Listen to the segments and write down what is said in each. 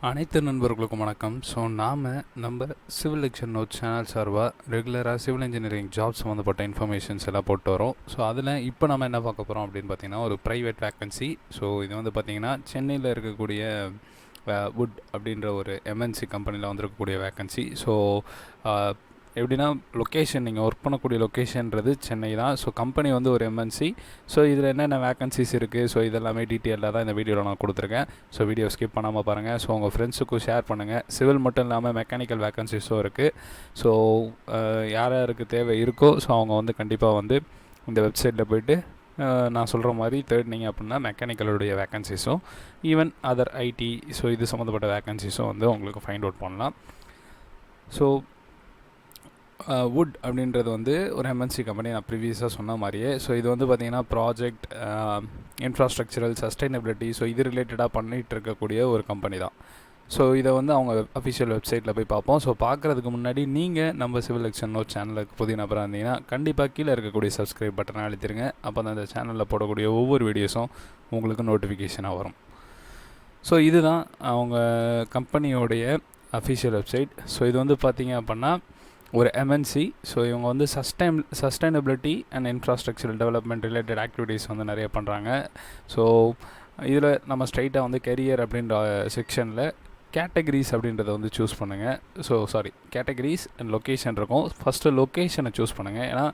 அனைத்து நண்பர்களுக்கும் வணக்கம். ஸோ நம்ம சிவில் எக்ஷன் நோட் சேனல் சார்பாக ரெகுலராக சிவில் இன்ஜினியரிங் ஜாப்ஸ் சம்மந்தப்பட்ட இன்ஃபர்மேஷன்ஸ் எல்லாம் போட்டு வரோம். ஸோ அதில் இப்போ நம்ம என்ன பார்க்க போகிறோம் அப்படின்னு பார்த்தீங்கன்னா, ஒரு ப்ரைவேட் வேக்கன்சி. ஸோ இது வந்து பார்த்திங்கன்னா சென்னையில் இருக்கக்கூடிய வுட் அப்படின்ற ஒரு எம்என்சி கம்பெனியில் வந்திருக்கக்கூடிய வேக்கன்சி. ஸோ எப்படின்னா, லொக்கேஷன் நீங்கள் ஒர்க் பண்ணக்கூடிய லொக்கேஷன்றது சென்னை தான். ஸோ கம்பெனி வந்து ஒரு எம்என்சி. ஸோ இதில் என்னென்ன வேக்கன்சிஸ் இருக்குது, ஸோ இதெல்லாமே டீட்டெயிலாக தான் இந்த வீடியோவில் நான் கொடுத்துருக்கேன். ஸோ வீடியோ ஸ்கிப் பண்ணாமல் பாருங்கள். ஸோ உங்கள் ஃப்ரெண்ட்ஸுக்கும் ஷேர் பண்ணுங்கள். சிவில் மட்டும் இல்லாமல் மெக்கானிக்கல் வேக்கன்சிஸும் இருக்குது. ஸோ யார் யாருக்கு தேவை இருக்கோ ஸோ அவங்க வந்து கண்டிப்பாக வந்து இந்த வெப்சைட்டில் போய்ட்டு நான் சொல்கிற மாதிரி தேடினீங்க அப்படின்னா மெக்கானிக்கலுடைய வேக்கன்சிஸும் ஈவன் அதர் ஐடி ஸோ இது சம்மந்தப்பட்ட வேக்கன்சிஸும் வந்து உங்களுக்கு ஃபைண்ட் அவுட் பண்ணலாம். ஸோ வுட் அப்படின்றது வந்து ஒரு எம்என்சி கம்பெனி, நான் ப்ரீவியஸாக சொன்ன மாதிரியே. ஸோ இது வந்து பார்த்திங்கன்னா ப்ராஜெக்ட், இன்ஃப்ராஸ்ட்ரக்சரல், சஸ்டைனபிலிட்டி ஸோ இது ரிலேட்டடாக பண்ணிகிட்டு இருக்கக்கூடிய ஒரு கம்பெனி தான். ஸோ இதை வந்து அவங்க அஃபிஷியல் வெப்சைட்டில் போய் பார்ப்போம். ஸோ பார்க்குறதுக்கு முன்னாடி நீங்கள் நம்ம சிவில் எக்ஷன் நோட் சேனலுக்கு புதிய நபராக இருந்தீங்கன்னா கண்டிப்பாக கீழே இருக்கக்கூடிய சப்ஸ்கிரைப் பட்டனை அழுத்திடுங்க. அப்போ தான் அந்த சேனலில் போடக்கூடிய ஒவ்வொரு வீடியோஸும் உங்களுக்கு நோட்டிஃபிகேஷனாக வரும். ஸோ இதுதான் அவங்க கம்பெனியோடைய அஃபிஷியல் வெப்சைட். ஸோ இது வந்து பார்த்திங்க அப்படின்னா ஒரு எம்என்சி. ஸோ இவங்க வந்து sustainability and infrastructural development related activities வந்து நிறைய பண்ணுறாங்க. ஸோ இதில் நம்ம ஸ்ட்ரைட்டாக வந்து கெரியர் அப்படின்ற செக்ஷனில் கேட்டகரிஸ் அப்படின்றத வந்து சூஸ் பண்ணுங்கள். ஸோ கேட்டகரிஸ் அண்ட் லொக்கேஷன் இருக்கும். ஃபஸ்ட்டு லொக்கேஷனை சூஸ் பண்ணுங்கள். ஏன்னா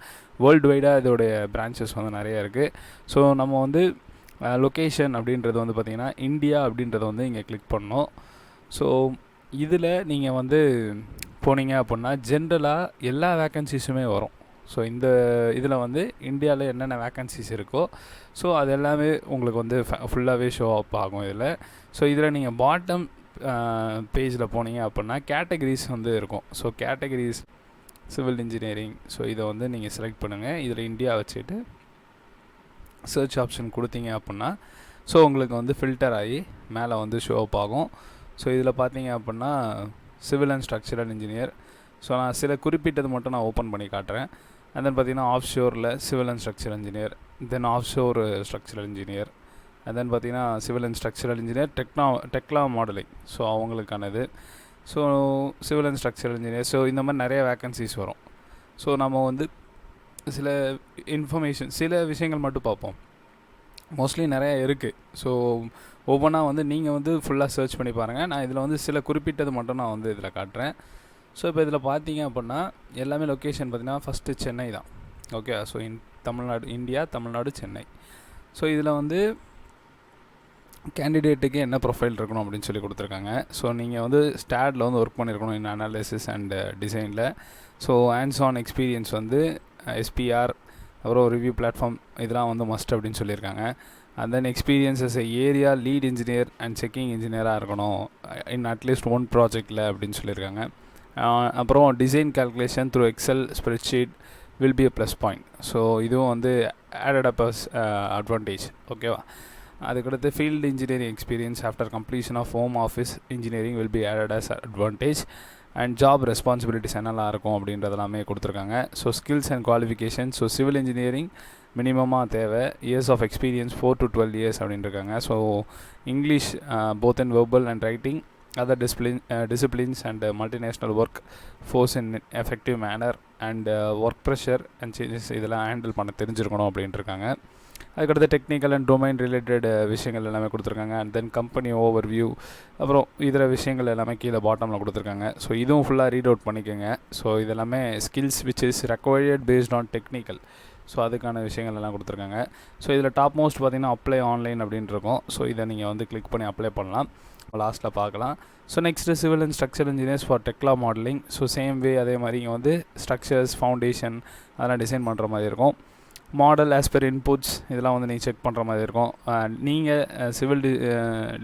வேர்ல்டு வைடாக இதோடைய பிரான்ச்சஸ் வந்து நிறையா இருக்குது. ஸோ நம்ம வந்து லொக்கேஷன் அப்படின்றது வந்து பார்த்திங்கன்னா இந்தியா அப்படின்றத வந்து இங்கே கிளிக் பண்ணோம். ஸோ இதில் நீங்கள் வந்து போனீங்க அப்படின்னா ஜென்ரலாக எல்லா வேக்கன்சிஸுமே வரும். ஸோ இந்த இதில் வந்து இந்தியாவில் என்னென்ன வேக்கன்சிஸ் இருக்கோ ஸோ அது எல்லாமே உங்களுக்கு வந்து ஃபுல்லாகவே ஷோ அப் ஆகும் இதில். ஸோ இதில் நீங்கள் பாட்டம் பேஜில் போனீங்க அப்படின்னா கேட்டகரிஸ் வந்து இருக்கும். So categories civil engineering so இதை வந்து நீங்கள் செலக்ட் பண்ணுங்கள். இதில் இந்தியா வச்சுட்டு சர்ச் ஆப்ஷன் கொடுத்தீங்க அப்படின்னா ஸோ உங்களுக்கு வந்து ஃபில்டர் ஆகி மேலே வந்து ஷோ அப் ஆகும். ஸோ இதில் பார்த்தீங்க அப்படின்னா civil and structural engineer. So நான் சில குறிப்பிட்டது மட்டும் நான் ஓப்பன் பண்ணி காட்டுறேன். அண்ட் தென் பார்த்தீங்கன்னா ஆஃப் ஷோரில் civil and structural engineer, then offshore structural engineer, and then பார்த்தீங்கன்னா civil and structural engineer Tekla modelling so அவங்களுக்கானது. So civil and structural engineer so இந்த மாதிரி நிறைய வேக்கன்சிஸ் வரும். ஸோ நம்ம வந்து சில இன்ஃபர்மேஷன் சில விஷயங்கள் மட்டும் பார்ப்போம். மோஸ்ட்லி நிறையா இருக்குது. ஸோ ஒவ்வொன்றா வந்து நீங்கள் வந்து ஃபுல்லாக சர்ச் பண்ணி பாருங்கள். நான் இதில் வந்து சில குறிப்பிட்டது மட்டும் நான் வந்து இதில் காட்டுறேன். ஸோ இப்போ இதில் பார்த்தீங்க அப்படின்னா எல்லாமே லொக்கேஷன் பார்த்திங்கன்னா ஃபஸ்ட்டு சென்னை தான். Okay. So Tamil Nadu, India, Tamil Nadu, Chennai. So இதில் வந்து கேண்டிடேட்டுக்கு என்ன ப்ரொஃபைல் இருக்கணும் அப்படின்னு சொல்லி கொடுத்துருக்காங்க. ஸோ நீங்கள் வந்து ஸ்டாடில் வந்து ஒர்க் பண்ணியிருக்கணும் இன் அனாலிசிஸ் அண்ட் டிசைனில். ஸோ ஹேண்ட்ஸ் ஆன் எக்ஸ்பீரியன்ஸ் வந்து எஸ்பிஆர் அப்புறம் ரிவ்யூ பிளாட்ஃபார்ம் இதெல்லாம் வந்து மஸ்ட் அப்படின்னு சொல்லியிருக்காங்க. And then experience as area lead engineer and checking இன்ஜினியராக இருக்கணும் இன் அட்லீஸ்ட் ஒன் ப்ராஜெக்டில் அப்படின்னு சொல்லியிருக்காங்க. அப்புறம் design calculation through Excel spreadsheet will be a plus point. So இதுவும் வந்து ஆடட் அப் அஸ் அட்வான்டேஜ். ஓகேவா. அதுக்கடுத்து field engineering experience after completion of home office engineering will B added as advantage. And job responsibilities என்னெல்லாம் இருக்கும் அப்படின்றதெல்லாமே கொடுத்துருக்காங்க. So skills and qualification so civil engineering மினிமமாக தேவை years of experience 4 to 12 years அப்படின்னு இருக்காங்க. So English both in verbal and writing, other disciplines and multinational work force in effective manner and work pressure and changes இதெல்லாம் handle பண்ண தெரிஞ்சிருக்கணும் அப்படின்ட்டு இருக்காங்க. அதுக்கடுத்து டெக்னிக்கல் அண்ட் டொமைன் ரிலேட்டட் விஷயங்கள் எல்லாமே கொடுத்துருக்காங்க. And then company over view அப்புறம் இதர விஷயங்கள் எல்லாமே கீழே பாட்டமில் கொடுத்துருக்காங்க. ஸோ இதுவும் ஃபுல்லாக ரீட் அவுட் பண்ணிக்கோங்க. ஸோ இதெல்லாமே skills which is required based on technical. So அதுக்கான விஷயங்கள் எல்லாம் கொடுத்துருக்காங்க. ஸோ இதில் டாப் மோஸ்ட் பார்த்திங்கன்னா அப்ளை ஆன்லைன் அப்படின்ட்டு இருக்கும். ஸோ இதை நீங்கள் வந்து கிளிக் பண்ணி அப்ளை பண்ணலாம். லாஸ்ட்டில் பார்க்கலாம். So next civil and structure engineers for டெக்லா modelling. So same way அதே மாதிரி இங்கே வந்து ஸ்ட்ரக்சர்ஸ் ஃபவுண்டேஷன் அதெல்லாம் டிசைன் பண்ணுற மாதிரி இருக்கும். மாடல் ஆஸ் பெர் இன்புட்ஸ் இதெல்லாம் வந்து நீங்கள் செக் பண்ணுற மாதிரி இருக்கும். நீங்கள்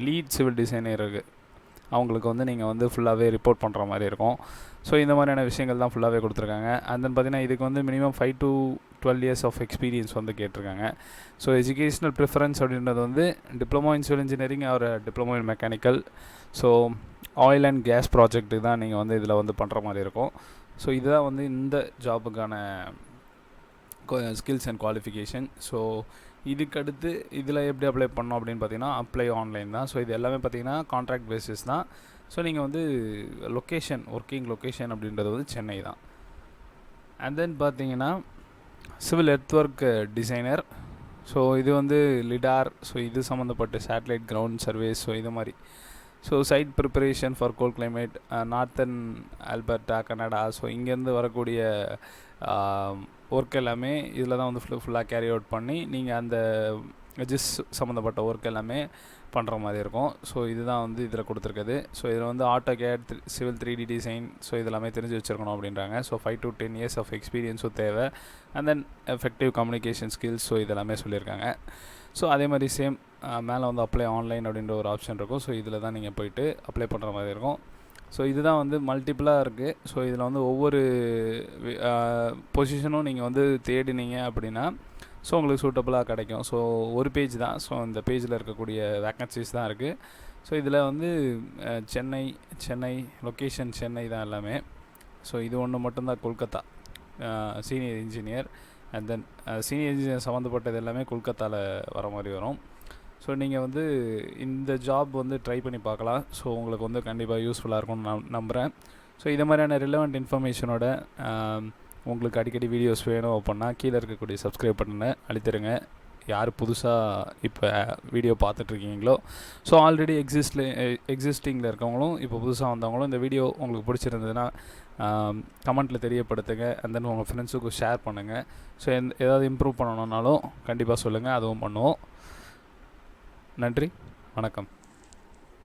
லீட் சிவில் டிசைனர் அவங்களுக்கு வந்து நீங்கள் வந்து ஃபுல்லாகவே ரிப்போர்ட் பண்ணுற மாதிரி இருக்கும். ஸோ இந்த மாதிரியான விஷயங்கள் தான் ஃபுல்லாகவே கொடுத்துருக்காங்க. அண்ட் தென் பார்த்திங்கன்னா இதுக்கு வந்து minimum 5 to 12 years of experience வந்து கேட்டிருக்காங்க. ஸோ எஜுகேஷ்னல் ப்ரிஃபரன்ஸ் அப்படின்றது வந்து டிப்ளமோ இன் சிவில் இன்ஜினியரிங் ஒரு diploma in mechanical. So oil and gas project தான் நீங்கள் வந்து இதில் வந்து பண்ணுற மாதிரி இருக்கும். ஸோ இதுதான் வந்து இந்த ஜாபுக்கான ஸ்கில்ஸ் அண்ட் குவாலிஃபிகேஷன். ஸோ இதுக்கடுத்து இதில் எப்படி அப்ளை பண்ணோம் அப்படின்னு பார்த்தீங்கன்னா அப்ளை ஆன்லைன் தான். ஸோ இது எல்லாமே பார்த்தீங்கன்னா கான்ட்ராக்ட் பேசிஸ் தான். ஸோ நீங்கள் வந்து லொக்கேஷன் ஒர்க்கிங் லொக்கேஷன் அப்படின்றது வந்து சென்னை தான். அண்ட் தென் பார்த்தீங்கன்னா civil earth work designer. So இது வந்து லிடார். ஸோ இது சம்மந்தப்பட்ட சேட்டலைட் கிரவுண்ட் சர்வேஸ். ஸோ இது மாதிரி. So site preparation for cold climate northern Alberta Canada. So இங்கேருந்து வரக்கூடிய ஒர்க் எல்லாமே இதில் தான் வந்து ஃபுல்லாக கேரி அவுட் பண்ணி நீங்கள் அந்த ஜிஸ் சம்மந்தப்பட்ட ஒர்க் எல்லாமே பண்ணுற மாதிரி இருக்கும். ஸோ இதுதான் வந்து இதில் கொடுத்துருக்குது. ஸோ இதில் வந்து AutoCAD civil 3D design. So இதெல்லாமே தெரிஞ்சு வச்சுருக்கணும் அப்படின்றாங்க. ஸோ 5 to 10 years ஆஃப் எக்ஸ்பீரியன்ஸும் தேவை. And then effective communication skills. So இதெல்லாமே சொல்லியிருக்காங்க. ஸோ அதே மாதிரி சேம் மேலே வந்து அப்ளை ஆன்லைன் அப்படின்ற ஒரு ஆப்ஷன் இருக்கும். ஸோ இதில் தான் நீங்கள் போய்ட்டு அப்ளை பண்ணுற மாதிரி இருக்கும். ஸோ இதுதான் வந்து மல்டிப்புளாக இருக்குது. ஸோ இதில் வந்து ஒவ்வொரு பொசிஷனும் நீங்கள் வந்து தேடினீங்க அப்படின்னா ஸோ உங்களுக்கு சூட்டபுளாக கிடைக்கும். ஸோ ஒரு பேஜ் தான். ஸோ இந்த பேஜில் இருக்கக்கூடிய வேக்கன்சிஸ் தான் இருக்குது. ஸோ இதில் வந்து சென்னை லொக்கேஷன் சென்னை தான் எல்லாமே. ஸோ இது ஒன்று மட்டும்தான் Kolkata senior engineer. And then senior engineer சம்மந்தப்பட்டது எல்லாமே கொல்கத்தாவில் வர மாதிரி வரும். ஸோ நீங்கள் வந்து இந்த ஜாப் வந்து ட்ரை பண்ணி பார்க்கலாம். ஸோ உங்களுக்கு வந்து கண்டிப்பாக யூஸ்ஃபுல்லாக இருக்கும்னு நான் நம்புகிறேன். ஸோ இது மாதிரியான ரிலவெண்ட் இன்ஃபர்மேஷனோட உங்களுக்கு அடிக்கடி வீடியோஸ் வேணும் அப்படின்னா கீழே இருக்கக்கூடிய சப்ஸ்கிரைப் பட்டனை அழுத்திடுங்க. யார் புதுசாக இப்போ வீடியோ பார்த்துட்ருக்கீங்களோ ஸோ ஆல்ரெடி எக்ஸிஸ்டிங்கில் இருக்கவங்களும் இப்போ புதுசாக வந்தவங்களும் இந்த வீடியோ உங்களுக்கு பிடிச்சிருந்ததுன்னா கமெண்ட்டில் தெரியப்படுத்துங்க. அண்ட் தென் உங்கள் ஃப்ரெண்ட்ஸுக்கு ஷேர் பண்ணுங்கள். ஸோ ஏதாவது இம்ப்ரூவ் பண்ணணுன்னாலும் கண்டிப்பாக சொல்லுங்கள், அதுவும் பண்ணுவோம். நன்றி, வணக்கம்.